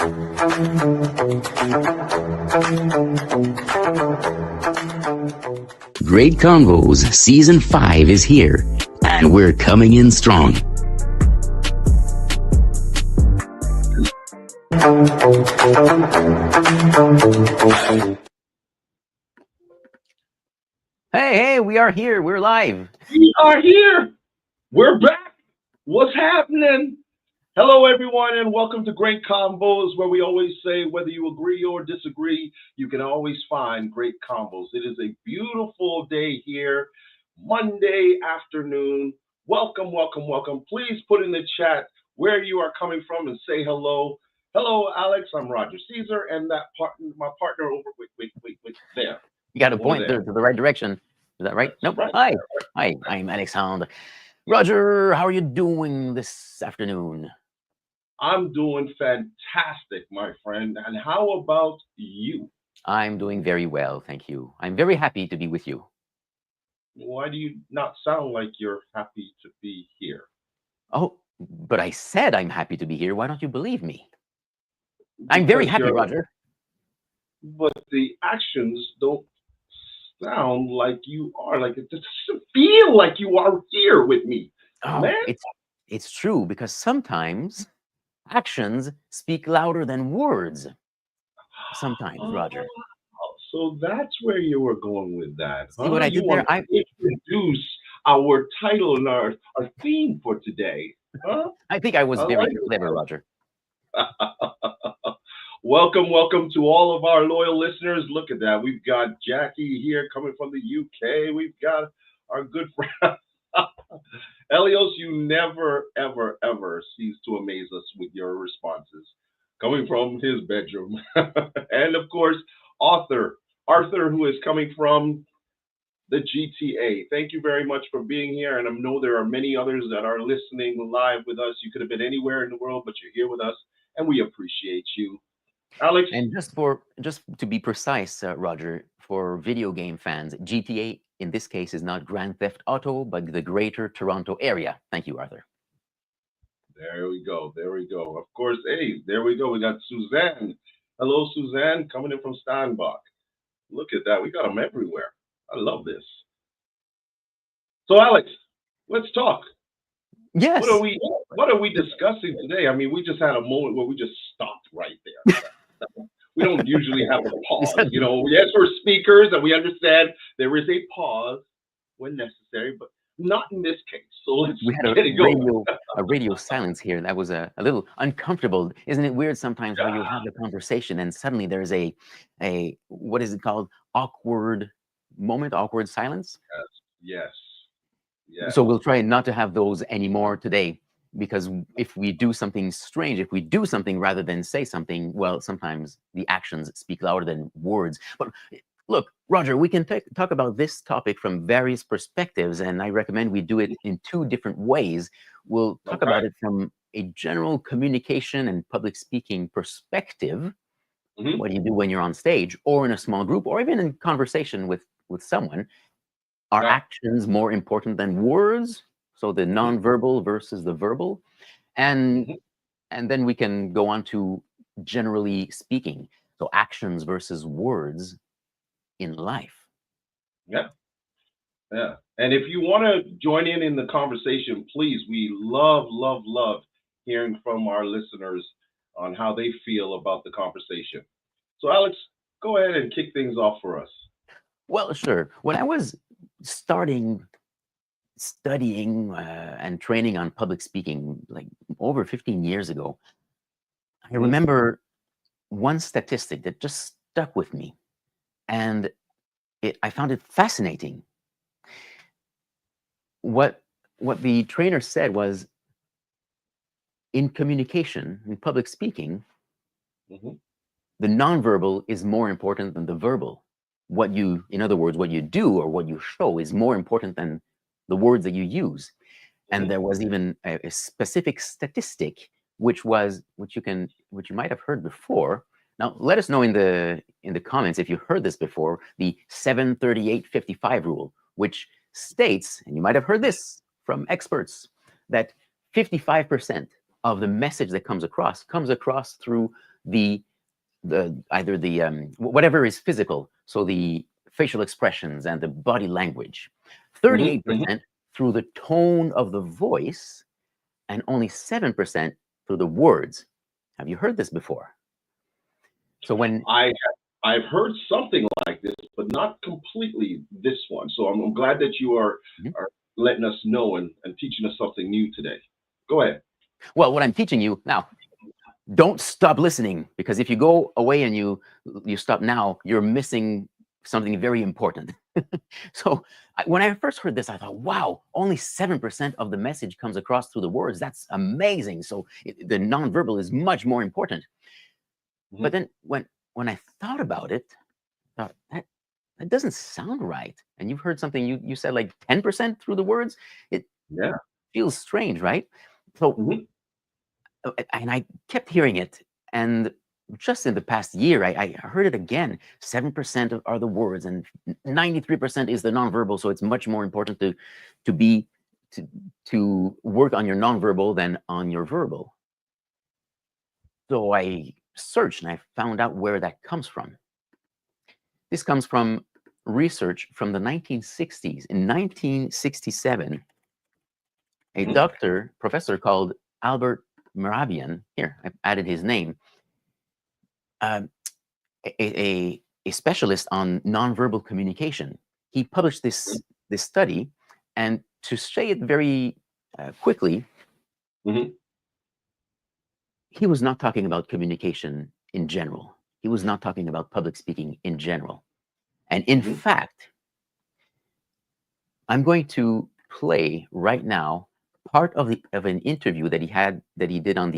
Great Convos Season 5 is here, and we're coming in strong. Hey, we are here. We're live. We are here. We're back. What's happening? Hello, everyone, and welcome to Great Convos, where we always say whether you agree or disagree, you can always find great convos. It is a beautiful day here, Monday afternoon. Welcome, welcome, welcome. Please put in the chat where you are coming from and say hello. Hello, Alex. I'm Roger Caesar, and my partner over. Wait, there. You got to point to the right direction. Is that right? Nope. Right. Hi, I'm Alexandre. Roger, how are you doing this afternoon? I'm doing fantastic, my friend. And how about you? I'm doing very well, thank you. I'm very happy to be with you. Why do you not sound like you're happy to be here? Oh, but I said I'm happy to be here. Why don't you believe me? I'm very happy, Roger. But the actions don't sound like you are. Like it doesn't feel like you are here with me. Oh, man. It's true, because sometimes actions speak louder than words. Sometimes, Roger. So that's where you were going with that. See what I did there? I introduce our title and our theme for today. Huh? I think I was very clever, Roger. Welcome to all of our loyal listeners. Look at that. We've got Jackie here coming from the UK. We've got our good friend Elios. You never, ever, ever cease to amaze us with your responses coming from his bedroom. And of course, Arthur, who is coming from the GTA. Thank you very much for being here. And I know there are many others that are listening live with us. You could have been anywhere in the world, but you're here with us, and we appreciate you. Alex? And just to be precise, Roger, for video game fans, GTA in this case is not Grand Theft Auto, but the Greater Toronto Area. Thank you, Arthur. There we go. Of course, hey, there we go. We got Suzanne. Hello, Suzanne, coming in from Steinbach. Look at that. We got them everywhere. I love this. So, Alex, let's talk. Yes. What are we discussing today? I mean, we just had a moment where we just stopped right there. We don't usually have a pause. You know, yes, we're speakers and we understand there is a pause when necessary, but not in this case. So let's get it going. A radio silence here. That was a little uncomfortable. Isn't it weird sometimes how you have the conversation and suddenly there's a what is it called? Awkward moment, awkward silence? Yes. So we'll try not to have those anymore today, because if we do something strange, if we do something rather than say something, well, sometimes the actions speak louder than words. But look, Roger, we can talk about this topic from various perspectives, and I recommend we do it in two different ways. We'll talk about it from a general communication and public speaking perspective. What do you do when you're on stage or in a small group or even in conversation with someone? Are actions more important than words? So the nonverbal versus the verbal. And then we can go on to generally speaking. So actions versus words in life. Yeah. And if you want to join in the conversation, please, we love hearing from our listeners on how they feel about the conversation. So Alex, go ahead and kick things off for us. Well, sure. When I was studying and training on public speaking like over 15 years ago, I remember one statistic that just stuck with me, and I found it fascinating. What the trainer said was, in communication, in public speaking, the nonverbal is more important than the verbal. In other words, what you do or what you show is more important than the words that you use. And there was even a specific statistic, which you might have heard before. Now, let us know in the comments if you heard this before, the 7-38-55 rule, which states, and you might have heard this from experts, that 55% of the message that comes across through either the whatever is physical, so the facial expressions and the body language, 38% through the tone of the voice, and only 7% through the words. Have you heard this before? So when I've heard something like this, but not completely this one. So I'm glad that you are letting us know and teaching us something new today. Go ahead. Well, what I'm teaching you now, don't stop listening, because if you go away and you stop now, you're missing something very important. So when I first heard this, I thought, wow, only 7% of the message comes across through the words. That's amazing. So the nonverbal is much more important. But then when I thought about it, I thought that doesn't sound right. And you've heard something, you said like 10% through the words. It feels strange, right? So and I kept hearing it, and just in the past year, I heard it again. 7% are the words, and 93% is the nonverbal. So it's much more important to work on your nonverbal than on your verbal. So I searched and I found out where that comes from. This comes from research from the 1960s. In 1967, a professor called Albert Mehrabian, here I've added his name, a specialist on nonverbal communication. He published this study, and to say it very quickly, he was not talking about communication in general. He was not talking about public speaking in general. And in fact, I'm going to play right now part of an interview that he did on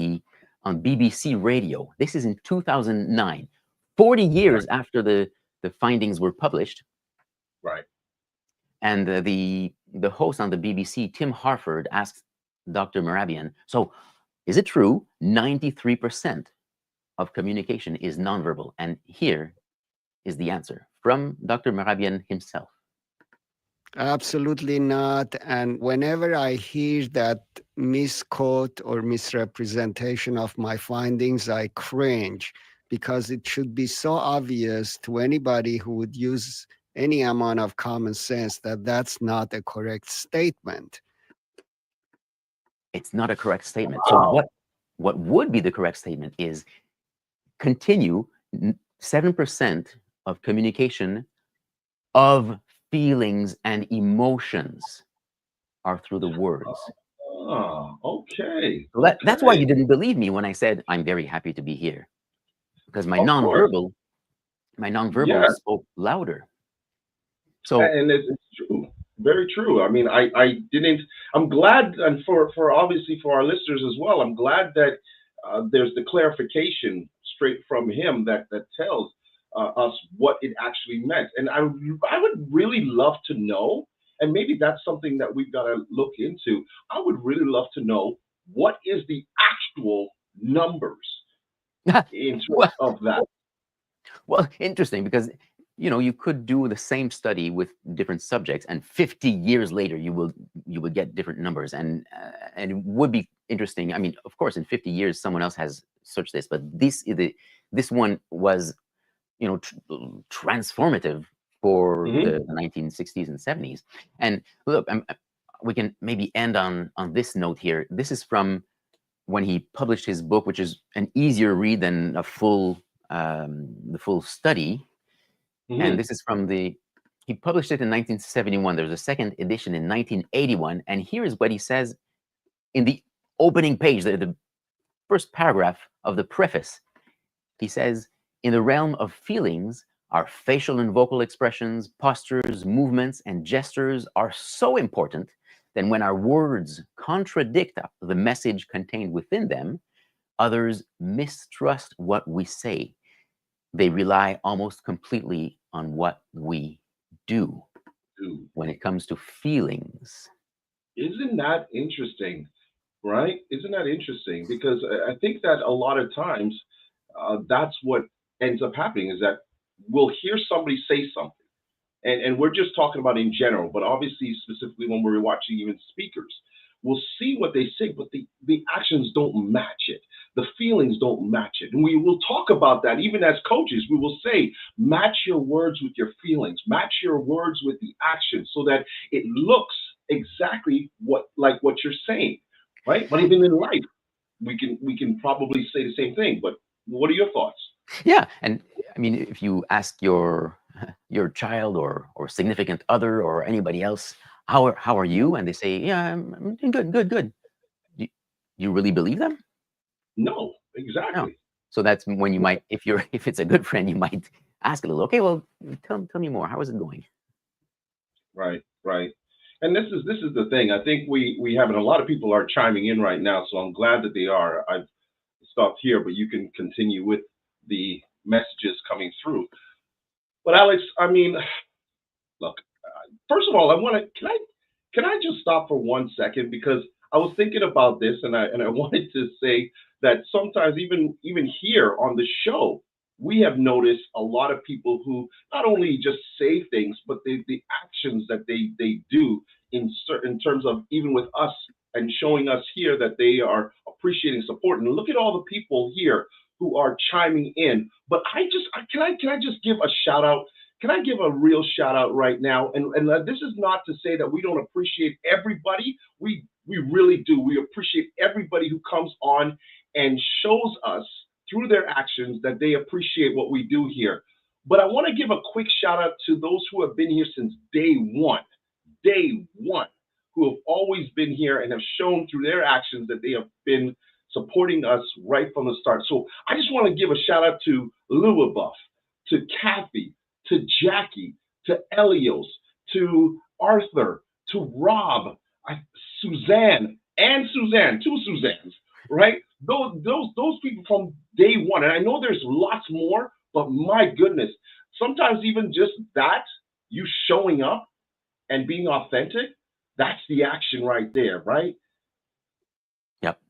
BBC Radio. This is in 2009, 40 years after the findings were published. Right. And the host on the BBC, Tim Harford, asked Dr. Mehrabian, so is it true 93% of communication is nonverbal? And here is the answer from Dr. Mehrabian himself. Absolutely not. And whenever I hear that misquote or misrepresentation of my findings, I cringe, because it should be so obvious to anybody who would use any amount of common sense that that's not a correct statement. It's not a correct statement. So what would be the correct statement is continue 7% of communication of feelings and emotions are through the words. Oh, okay. So that's why you didn't believe me when I said I'm very happy to be here, because my nonverbal spoke louder. So and it's true, very true. I mean, I'm glad, and for obviously for our listeners as well, I'm glad that there's the clarification straight from him that tells us what it actually meant. And I would really love to know, and maybe that's something that we've got to look into. I would really love to know, what is the actual numbers in terms of that? Well, interesting, because you could do the same study with different subjects, and 50 years later you would get different numbers, and it would be interesting. I mean, of course, in 50 years someone else has searched this, but this one was transformative for the 1960s and 70s. And look, we can maybe end on this note here. This is from when he published his book, which is an easier read than the full study. And this is from he published it in 1971. There's a second edition in 1981. And here is what he says in the opening page, the first paragraph of the preface. He says, in the realm of feelings, our facial and vocal expressions, postures, movements, and gestures are so important that when our words contradict the message contained within them, others mistrust what we say. They rely almost completely on what we do when it comes to feelings. Isn't that interesting, right? Isn't that interesting? Because I think that a lot of times that's what ends up happening, is that we'll hear somebody say something, and we're just talking about in general, but obviously specifically when we're watching even speakers, will see what they say, but the actions don't match it. The feelings don't match it. And we will talk about that even as coaches. We will say, match your words with your feelings, match your words with the actions so that it looks exactly like what you're saying, right? But even in life, we can probably say the same thing. But what are your thoughts? Yeah, and I mean, if you ask your child or significant other or anybody else, how are you, and they say, yeah, I'm doing good. Do you really believe them? No, exactly. No. So that's when you might, if it's a good friend, you might ask a little. Okay, well, tell me more. How is it going? Right. And this is the thing. I think we have, and a lot of people are chiming in right now, so I'm glad that they are. I've stopped here, but you can continue with the messages coming through. But Alex, I mean, look, first of all, can I just stop for 1 second, because I was thinking about this, and I wanted to say that sometimes even here on the show, we have noticed a lot of people who not only just say things, but the actions that they do in terms of even with us and showing us here that they are appreciating support. And look at all the people here who are chiming in. But can I just give a shout out? Can I give a real shout out right now? And this is not to say that we don't appreciate everybody. We really do. We appreciate everybody who comes on and shows us through their actions that they appreciate what we do here. But I want to give a quick shout out to those who have been here since day one, who have always been here and have shown through their actions that they have been supporting us right from the start. So I just want to give a shout out to Louabuff, to Kathy, to Jackie, to Elios, to Arthur, to Rob, Suzanne, two Suzannes, right? Those people from day one. And I know there's lots more, but my goodness, sometimes even just that, you showing up and being authentic, that's the action right there, right? Yep.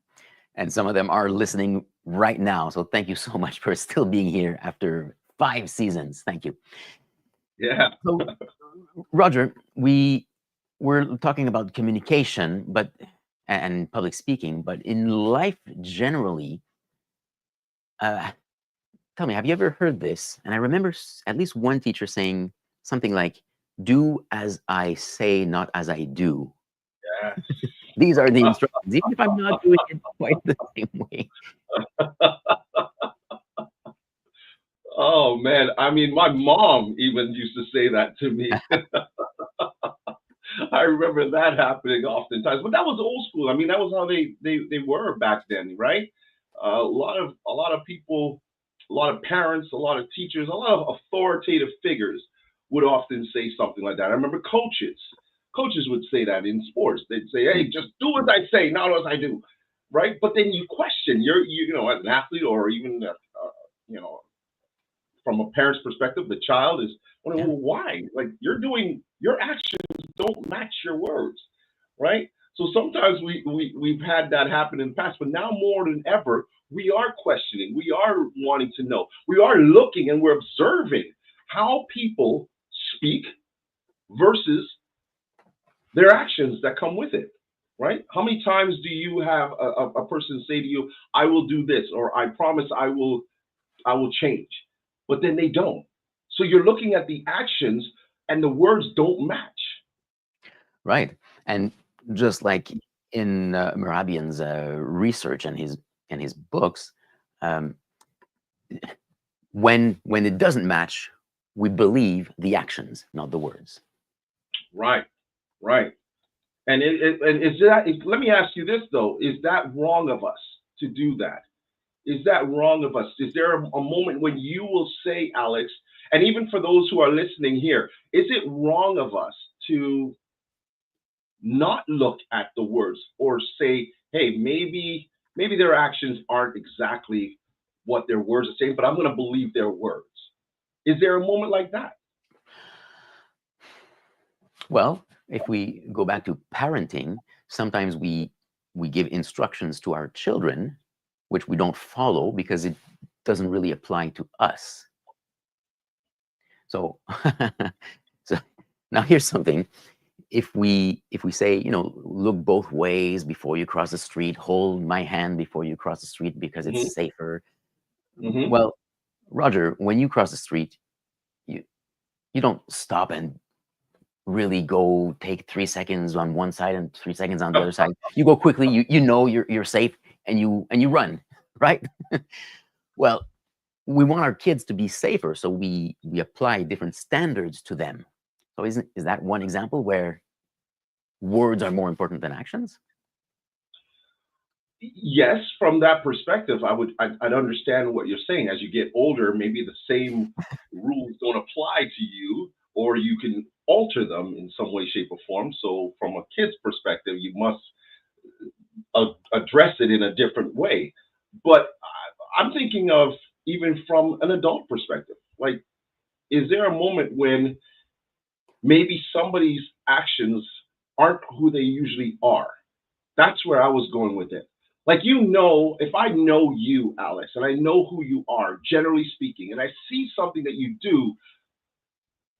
And some of them are listening right now. So thank you so much for still being here after 5 seasons. Thank you. Yeah. So, Roger, we're talking about communication, and public speaking, but in life generally, tell me, have you ever heard this? And I remember at least one teacher saying something like, "Do as I say, not as I do." Yes. These are the instructions, even if I'm not doing it quite the same way. Oh man, I mean, my mom even used to say that to me. I remember that happening oftentimes, but that was old school. I mean, that was how they were back then, right? A lot of people, a lot of parents, a lot of teachers, a lot of authoritative figures would often say something like that. I remember coaches would say that in sports. They'd say, "Hey, just do as I say, not as I do," right? But then you question, you know, as an athlete or even you know, from a parent's perspective, the child is wondering, well, why? Like, your actions don't match your words, right? So sometimes we've had that happen in the past, but now more than ever, we are questioning, we are wanting to know, we are looking and we're observing how people speak versus their actions that come with it, right? How many times do you have a person say to you, "I will do this," or "I promise I will change," but then they don't. So you're looking at the actions and the words don't match. Right. And just like in Merabian's research and his books, when it doesn't match, we believe the actions, not the words. Right. And is that? Let me ask you this though: is that wrong of us to do that? Is that wrong of us? Is there a moment when you will say, Alex, and even for those who are listening here, is it wrong of us to not look at the words or say, hey, maybe their actions aren't exactly what their words are saying, but I'm going to believe their words? Is there a moment like that? Well, if we go back to parenting, sometimes we give instructions to our children which we don't follow because it doesn't really apply to us. So, so now here's something. if we say, look both ways before you cross the street, hold my hand before you cross the street because it's safer. Well, Roger, when you cross the street, you don't stop and really go take 3 seconds on one side and 3 seconds on the other side. You go quickly. You know you're safe, and you run, right? Well, we want our kids to be safer, so we apply different standards to them. So is that one example where words are more important than actions? Yes, from that perspective, I'd understand what you're saying. As you get older, maybe the same rules don't apply to you, or you can alter them in some way, shape, or form. So from a kid's perspective, you must address it in a different way. But I'm thinking of even from an adult perspective. Like, is there a moment when maybe somebody's actions aren't who they usually are? That's where I was going with it. Like, if I know you, Alex, and I know who you are, generally speaking, and I see something that you do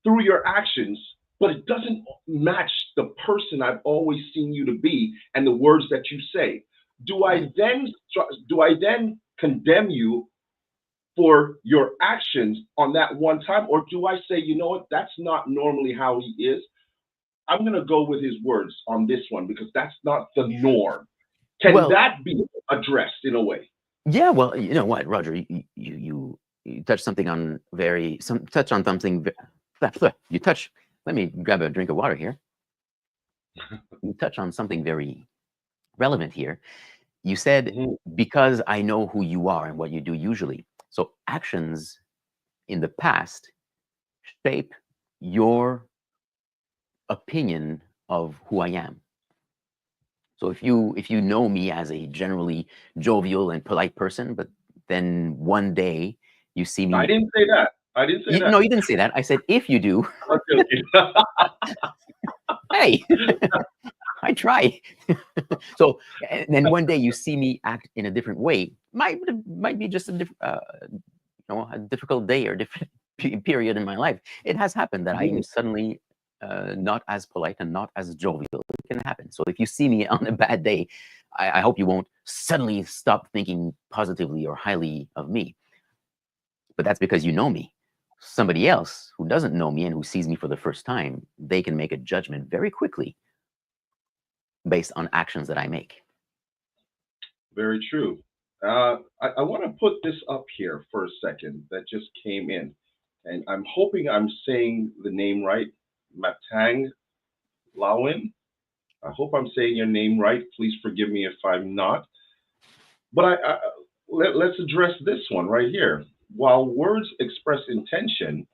through your actions, but it doesn't match the person I've always seen you to be and the words that you say, do I then condemn you for your actions on that one time? Or do I say, you know what, that's not normally how he is. I'm going to go with his words on this one because that's not the norm. Can that be addressed in a way? Yeah, well, you know what, Roger, you touched something on let me grab a drink of water here. You touch on something very relevant here. You said, because I know who you are and what you do usually. So actions in the past shape your opinion of who I am. So if you know me as a generally jovial and polite person, but then one day you see me. I didn't say that. No, you didn't say that. I said if you do. Hey, I try. So, and then one day you see me act in a different way. Might be just a difficult day or different period in my life. It has happened that I am suddenly not as polite and not as jovial. It can happen. So if you see me on a bad day, I hope you won't suddenly stop thinking positively or highly of me. But that's because you know me. Somebody else who doesn't know me and who sees me for the first time, they can make a judgment very quickly based on actions that I make. Very true. I want to put this up here for a second that just came in. And I'm hoping I'm saying the name right. Matang Lawin. I hope I'm saying your name right. Please forgive me if I'm not. But let's address this one right here. While words express intention,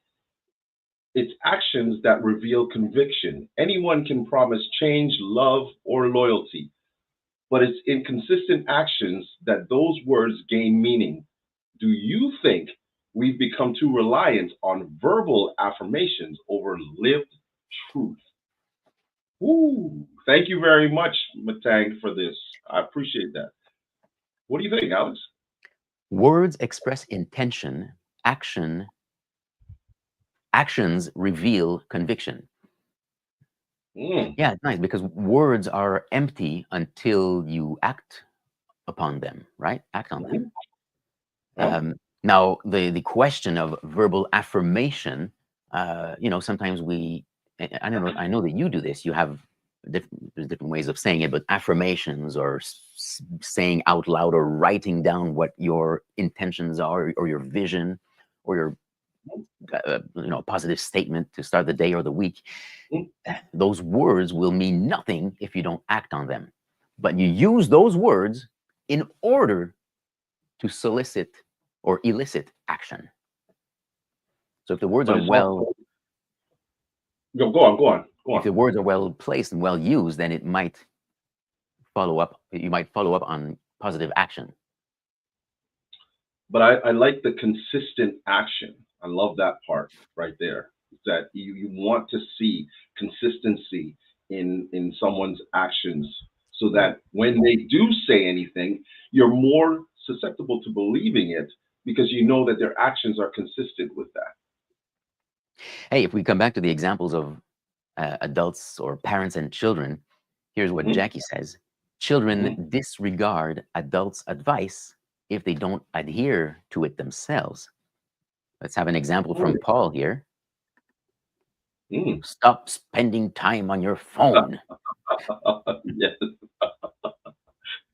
it's actions that reveal conviction. Anyone can promise change, love, or loyalty, but it's in consistent actions that those words gain meaning. Do you think we've become too reliant on verbal affirmations over lived truth? Ooh, thank you very much, Matang, for this. I appreciate that. What do you think, Alex? Words express intention. Actions reveal conviction. Yeah, it's nice because words are empty until you act upon them, right? Act on them. Now, the question of verbal affirmation, sometimes I know that you do this. You have there's different ways of saying it, but affirmations or saying out loud or writing down what your intentions are or your vision or your positive statement to start the day or the week. Those words will mean nothing if you don't act on them. But you use those words in order to solicit or elicit action. So if the words are go on. If the words are well placed and well used, then it might follow up. You might follow up on positive action. But I like the consistent action. I love that part right there. That you want to see consistency in someone's actions, so that when they do say anything, you're more susceptible to believing it because you know that their actions are consistent with that. Hey, if we come back to the examples of adults or parents and children, here's what Mhm. Jackie says. Children Mhm. disregard adults' advice if they don't adhere to it themselves. Let's have an example from Paul here. Mm. Stop spending time on your phone. Yes.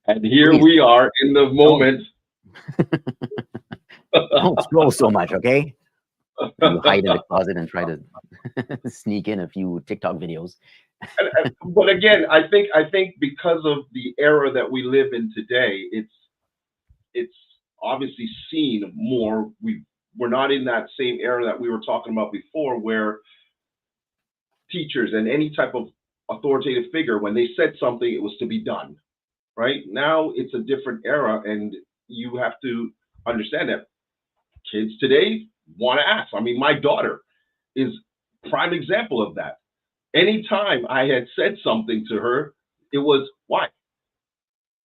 And here Please we are in the don't moment. don't scroll so much, okay? And you hide in the closet and try to sneak in a few TikTok videos. But again, I think because of the era that we live in today, it's obviously seen more. We're not in that same era that we were talking about before, where teachers and any type of authoritative figure, when they said something, it was to be done. Right now, it's a different era, and you have to understand that kids today want to ask. I mean, my daughter is prime example of that. Anytime I had said something to her, it was, why?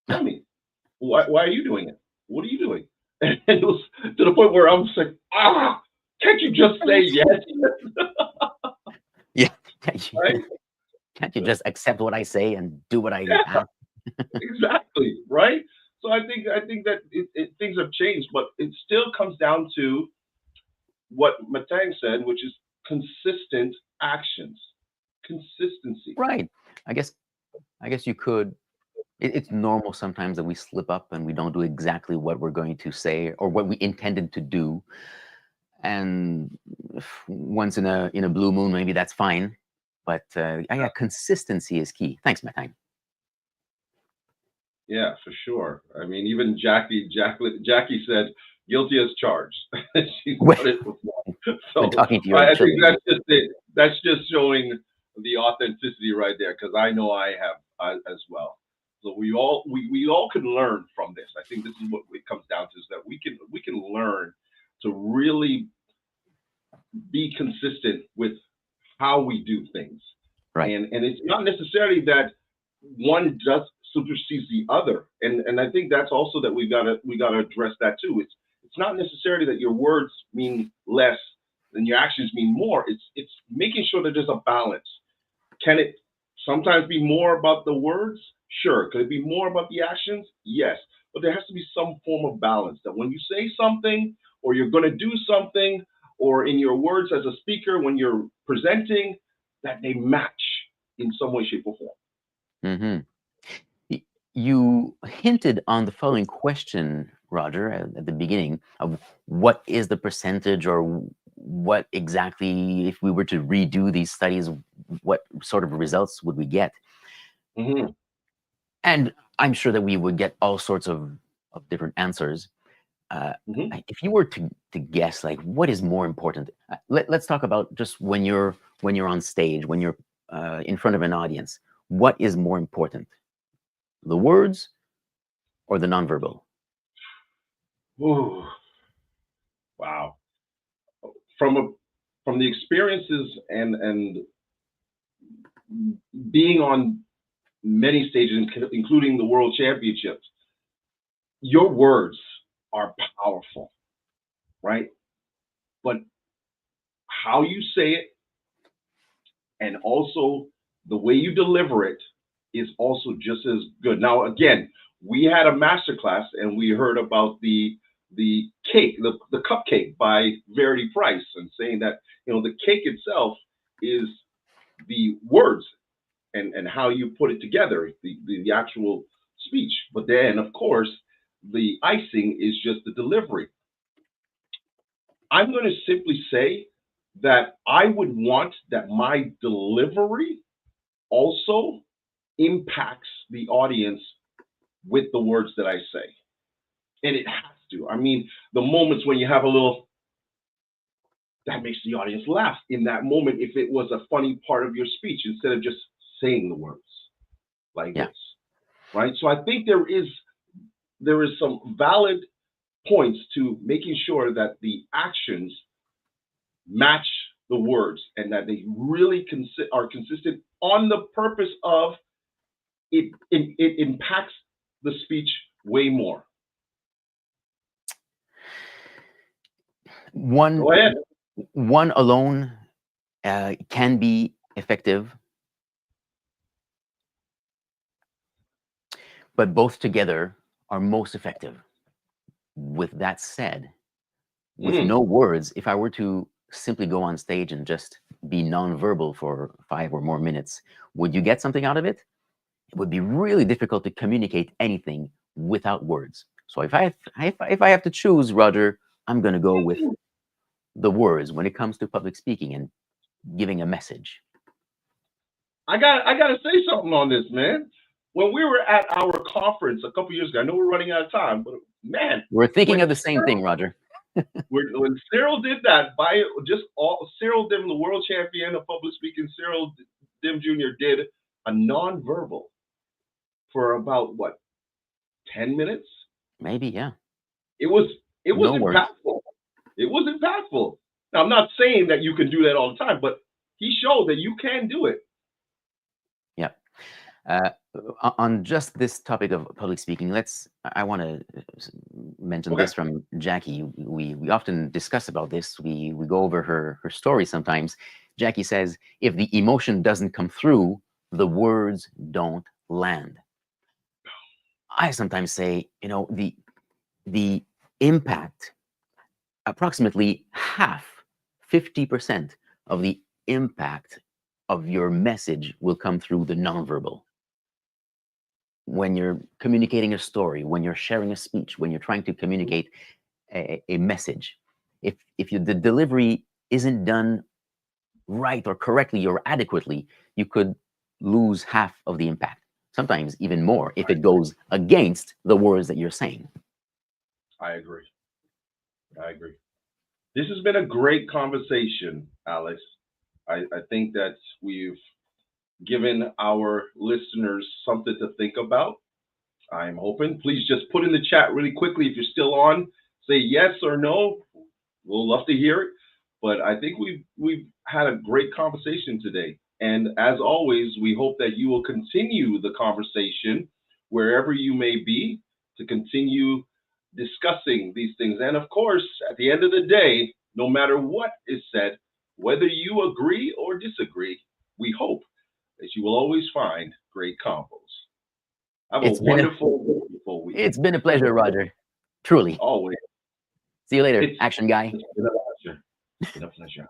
Tell me. Why are you doing it? What are you doing? And it was to the point where I'm just like, can't you just say yes? Yeah. Right? Can't you just accept what I say and do what I Yeah, ask? exactly. Right. So I think that things have changed, but it still comes down to what Matang said, which is consistent actions, consistency. Right. I guess you could. It's normal sometimes that we slip up and we don't do exactly what we're going to say or what we intended to do. And once in a blue moon, maybe that's fine. But yeah, consistency is key. Thanks, Matang. Yeah, for sure. I mean, even Jackie said, guilty as charged. She put it with one. When So talking to your I think children. that's just it. That's just showing the authenticity right there, because I know I have as well. So we all can learn from this. I think this is what it comes down to, is that we can learn to really be consistent with how we do things. Right. And it's not necessarily that one just supersedes the other. And I think that's also that we gotta address that too. It's not necessarily that your words mean less than your actions mean more. It's making sure that there's a balance. Can it sometimes be more about the words? Sure. Could it be more about the actions? Yes. But there has to be some form of balance, that when you say something or you're going to do something, or in your words as a speaker, when you're presenting, that they match in some way, shape, or form. Mm-hmm. You hinted on the following question, Roger, at the beginning of what is the percentage, or what exactly, if we were to redo these studies, what sort of results would we get? Mm-hmm. And I'm sure that we would get all sorts of different answers. Mm-hmm. If you were to guess, like, what is more important? Let's talk about just when you're on stage, when you're in front of an audience. What is more important, the words or the nonverbal? Ooh, wow. From the experiences and being on many stages, including the World Championships, your words are powerful, right? But how you say it, and also the way you deliver it, is also just as good. Now, again, we had a masterclass and we heard about the cake, the cupcake by Verity Price, and saying that the cake itself is the words and how you put it together, the actual speech. But then, of course, the icing is just the delivery. I'm going to simply say that I would want that my delivery also impacts the audience with the words that I say. And it has to. I mean, the moments when you have a little, that makes the audience laugh in that moment, if it was a funny part of your speech, instead of just saying the words like this, right? So I think there is some valid points to making sure that the actions match the words, and that they really are consistent on the purpose of it impacts the speech way more. One Go ahead. alone can be effective, but both together are most effective. With that said, with no words, if I were to simply go on stage and just be nonverbal for 5 or more minutes, would you get something out of it? It would be really difficult to communicate anything without words. So if I have to choose, Roger, I'm going to go with the words when it comes to public speaking and giving a message. I got to say something on this, man. When we were at our conference a couple years ago, I know we're running out of time, but man, we're thinking of the same thing, Roger. When Cyril did that, Cyril Dim, the world champion of public speaking, Cyril Dim Jr. did a nonverbal for about what, 10 minutes? Maybe, yeah. It was No impactful. words. It was impactful. Now, I'm not saying that you can do that all the time, but he showed that you can do it. Yeah. On just this topic of public speaking, I want to mention this from Jackie. We often discuss about this. We go over her story sometimes. Jackie says, if the emotion doesn't come through, the words don't land. I sometimes say, the impact, approximately half, 50% of the impact of your message will come through the nonverbal. When you're communicating a story, when you're sharing a speech, when you're trying to communicate a message, if the delivery isn't done right or correctly or adequately, you could lose half of the impact, sometimes even more, if it goes against the words that you're saying. I agree. This has been a great conversation, Alex. I think that we've given our listeners something to think about. I'm hoping. Please just put in the chat really quickly if you're still on. Say yes or no. We'll love to hear it. But I think we've had a great conversation today. And as always, we hope that you will continue the conversation wherever you may be, to continue discussing these things. And of course, at the end of the day, no matter what is said, whether you agree or disagree, we hope that you will always find great combos. Have a wonderful week. It's been a pleasure, Roger. Truly. Always. See you later, action guy. It's been a pleasure.